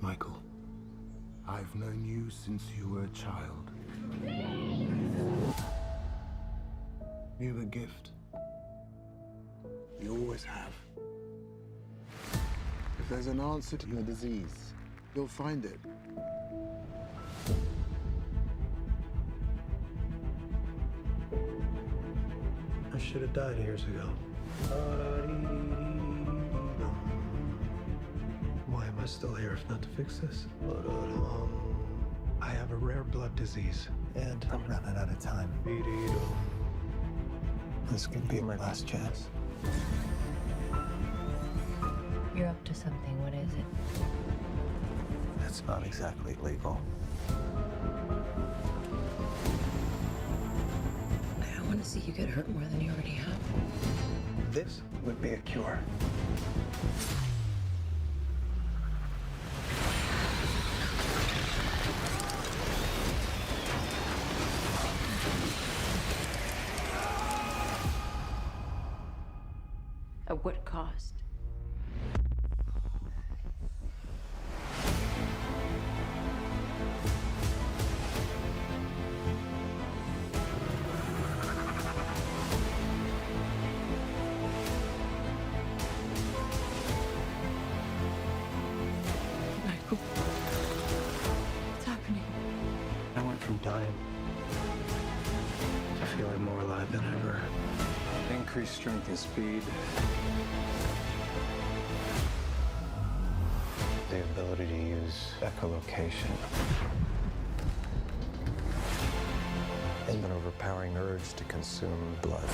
Michael, I've known you since you were a child. You're a gift. You always have. If there's an answer to your disease, you'll find it. I should have died years ago. Why am I still here if not to fix this? I have a rare blood disease, and I'm running out of time. This could be my last chance. You're up to something. What is it? It's not exactly legal. I want to see you get hurt more than you already have. This would be a cure. At what cost? Michael, what's happening? I went from dying to feeling more alive than ever. Increased strength and speed. The ability to use echolocation. And an overpowering urge to consume blood.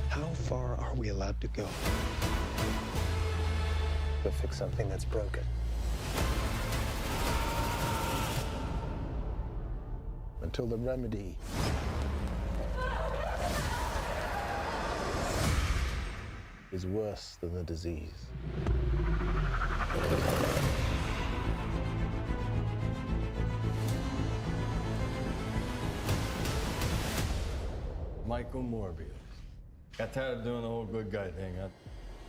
How far are we allowed to go to fix something that's broken? Until the remedy is worse than the disease. Michael Morbius. Got tired of doing the whole good guy thing, huh?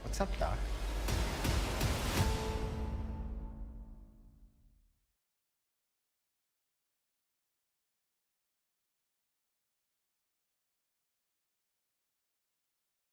What's up, Doc?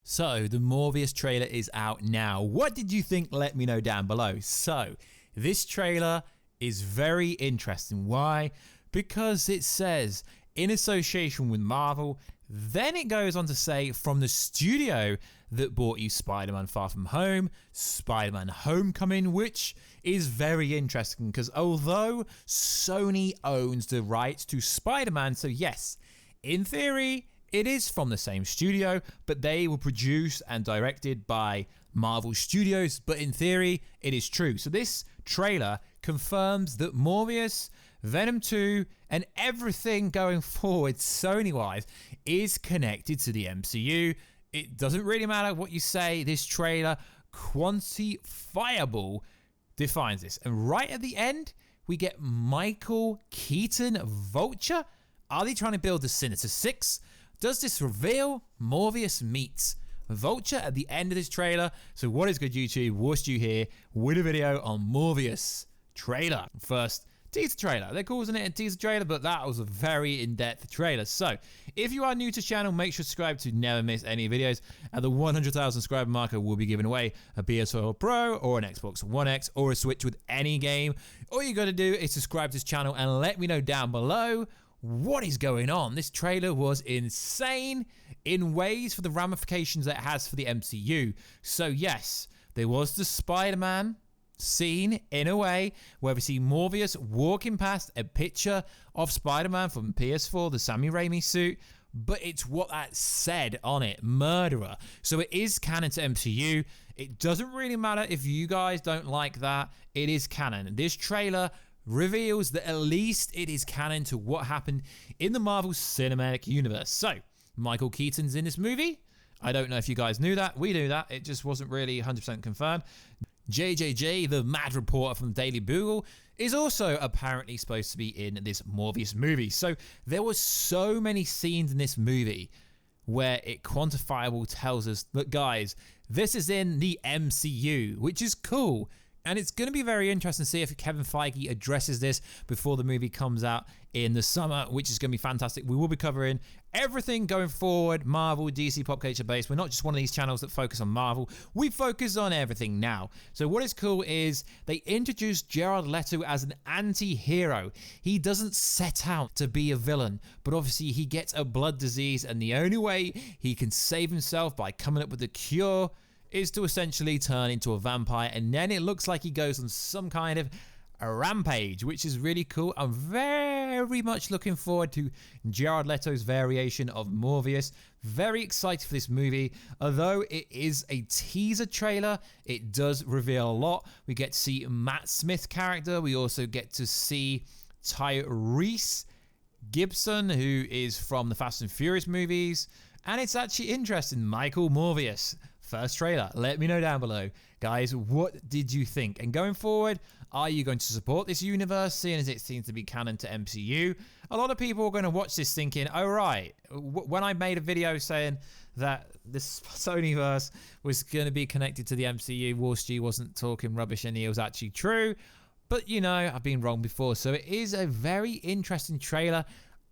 So, the Morbius trailer is out now. What did you think? Let me know down below. So, this trailer is very interesting. Why? Because it says, in association with Marvel, then it goes on to say, from the studio that brought you Spider-Man Far From Home, Spider-Man Homecoming, which is very interesting because although Sony owns the rights to Spider-Man, so yes, in theory, it is from the same studio, but they were produced and directed by Marvel Studios, but in theory, it is true. So this trailer confirms that Morbius, Venom 2, and everything going forward Sony-wise is connected to the MCU. It doesn't really matter what you say, this trailer, quantifiable, defines this. And right at the end, we get Michael Keaton Vulture. Are they trying to build the Sinister Six? Does this reveal Morbius meets Vulture at the end of this trailer? So what is good, YouTube? Warstu here with a video on Morbius trailer. First, teaser trailer. They're calling it a teaser trailer, but that was a very in-depth trailer. So if you are new to the channel, make sure to subscribe to never miss any videos. At the 100,000 subscriber marker, we'll be giving away a PS4 Pro or an Xbox One X or a Switch with any game. All you got to do is subscribe to this channel and let me know down below what is going on. This trailer was insane in ways for the ramifications that it has for the MCU. So yes, there was the Spider-Man scene in a way where we see Morbius walking past a picture of Spider-Man from PS4, the Sammy Raimi suit, but it's what that said on it, murderer. So it is canon to MCU. It doesn't really matter if you guys don't like that. It is canon. This trailer reveals that at least it is canon to what happened in the Marvel Cinematic Universe. So, Michael Keaton's in this movie. I don't know if you guys knew that. We knew that. It just wasn't really 100% confirmed. JJJ, the mad reporter from the Daily Bugle, is also apparently supposed to be in this Morbius movie. So, there were so many scenes in this movie where it quantifiable tells us, look guys, this is in the MCU, which is cool. And it's going to be very interesting to see if Kevin Feige addresses this before the movie comes out in the summer, which is going to be fantastic. We will be covering everything going forward, Marvel, DC, pop culture based. We're not just one of these channels that focus on Marvel. We focus on everything now. So what is cool is they introduced Jared Leto as an anti-hero. He doesn't set out to be a villain, but obviously he gets a blood disease, and the only way he can save himself by coming up with a cure is to essentially turn into a vampire, and then it looks like he goes on some kind of a rampage, which is really cool. I'm very much looking forward to Jared Leto's variation of Morbius. Very excited for this movie. Although it is a teaser trailer, it does reveal a lot. We get to see Matt Smith's character. We also get to see Tyrese Gibson, who is from the Fast and Furious movies. And it's actually interesting, Michael Morbius. First trailer. Let me know down below. Guys, what did you think? And going forward, are you going to support this universe, seeing as it seems to be canon to MCU? A lot of people are going to watch this thinking, oh right, when I made a video saying that this Sonyverse was going to be connected to the MCU, Warstu wasn't talking rubbish and it was actually true. But you know, I've been wrong before. So it is a very interesting trailer.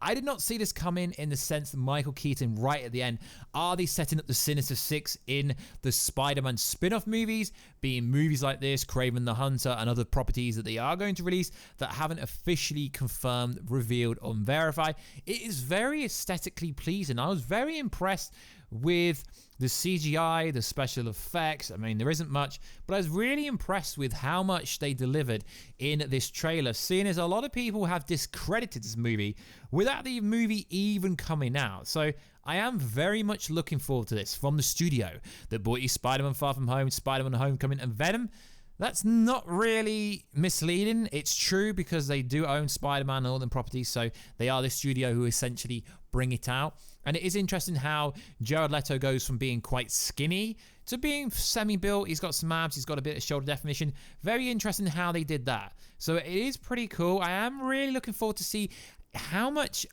I did not see this coming in the sense that Michael Keaton right at the end. Are they setting up the Sinister Six in the Spider-Man spin-off movies, being movies like this, Kraven the Hunter, and other properties that they are going to release that haven't officially confirmed, revealed, or verified? It is very aesthetically pleasing. I was very impressed with the CGI, the special effects. I mean, there isn't much, but I was really impressed with how much they delivered in this trailer, seeing as a lot of people have discredited this movie without the movie even coming out. So I am very much looking forward to this from the studio that brought you Spider-Man Far From Home, Spider-Man Homecoming, and Venom. That's not really misleading. It's true because they do own Spider-Man and all them properties, so they are the studio who essentially bring it out. And it is interesting how Jared Leto goes from being quite skinny to being semi-built. He's got some abs, he's got a bit of shoulder definition. Very interesting how they did that. So it is pretty cool. I am really looking forward to see how much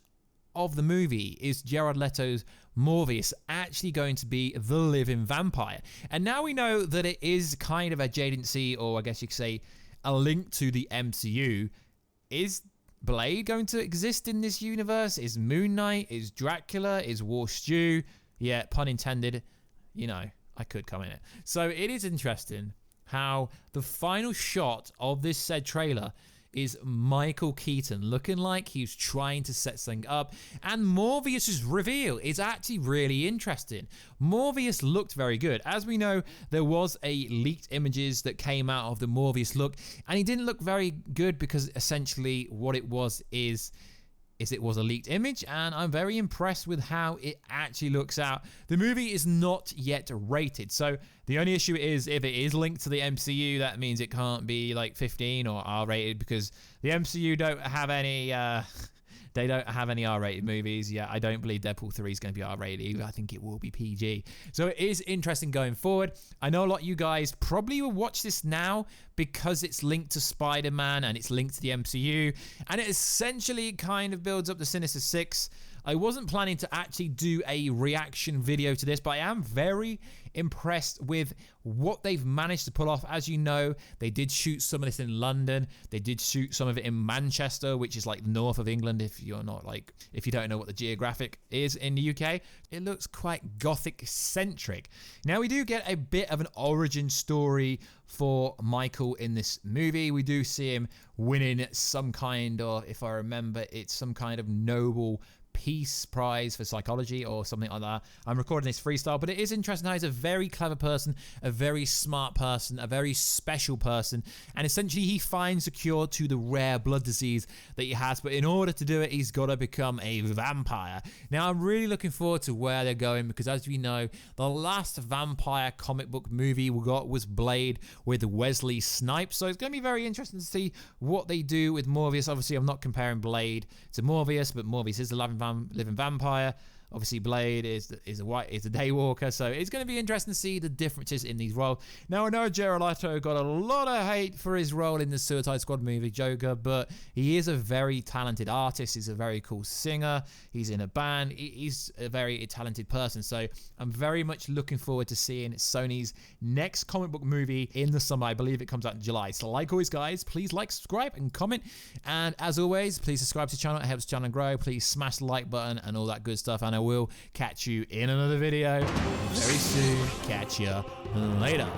of the movie is Jared Leto's Morbius actually going to be the living vampire. And now we know that it is kind of adjacency, or I guess you could say a link to the MCU. Is Blade going to exist in this universe? Is Moon Knight? Is Dracula? Is Warstu? Yeah, pun intended. You know, I could comment it. So it is interesting how the final shot of this said trailer is Michael Keaton looking like he's trying to set something up, and Morbius's reveal is actually really interesting. Morbius looked very good. As we know, there was a leaked images that came out of the Morbius look, and he didn't look very good because essentially what it was is it was a leaked image, and I'm very impressed with how it actually looks out. The movie is not yet rated, so the only issue is if it is linked to the MCU, that means it can't be like 15 or R-rated, because the MCU don't have any they don't have any R-rated movies. Yeah, I don't believe Deadpool 3 is going to be R-rated either. I think it will be PG. So it is interesting going forward. I know a lot of you guys probably will watch this now because it's linked to Spider-Man and it's linked to the MCU, and it essentially kind of builds up the Sinister Six. I wasn't planning to actually do a reaction video to this, but I am very impressed with what they've managed to pull off. As you know, they did shoot some of this in London. They did shoot some of it in Manchester, which is like north of England. If you don't know what the geographic is in the UK, it looks quite gothic centric. Now we do get a bit of an origin story for Michael in this movie. We do see him winning some kind of, if I remember, it's some kind of Nobel Peace Prize for psychology or something like that. I'm recording this freestyle, but it is interesting how he's a very clever person, a very smart person, a very special person, and essentially he finds a cure to the rare blood disease that he has, but in order to do it, he's got to become a vampire. Now, I'm really looking forward to where they're going, because as we know, the last vampire comic book movie we got was Blade with Wesley Snipes, so it's going to be very interesting to see what they do with Morbius. Obviously, I'm not comparing Blade to Morbius, but Morbius is the living vampire. Obviously, Blade is a Daywalker, so it's going to be interesting to see the differences in these roles. Now, I know Jared Leto got a lot of hate for his role in the Suicide Squad movie Joker, but he is a very talented artist. He's a very cool singer. He's in a band. He's a very talented person. So I'm very much looking forward to seeing Sony's next comic book movie in the summer. I believe it comes out in July. So like always, guys, please like, subscribe, and comment. And as always, please subscribe to the channel. It helps the channel grow. Please smash the like button and all that good stuff. And I will catch you in another video very soon. Catch you later.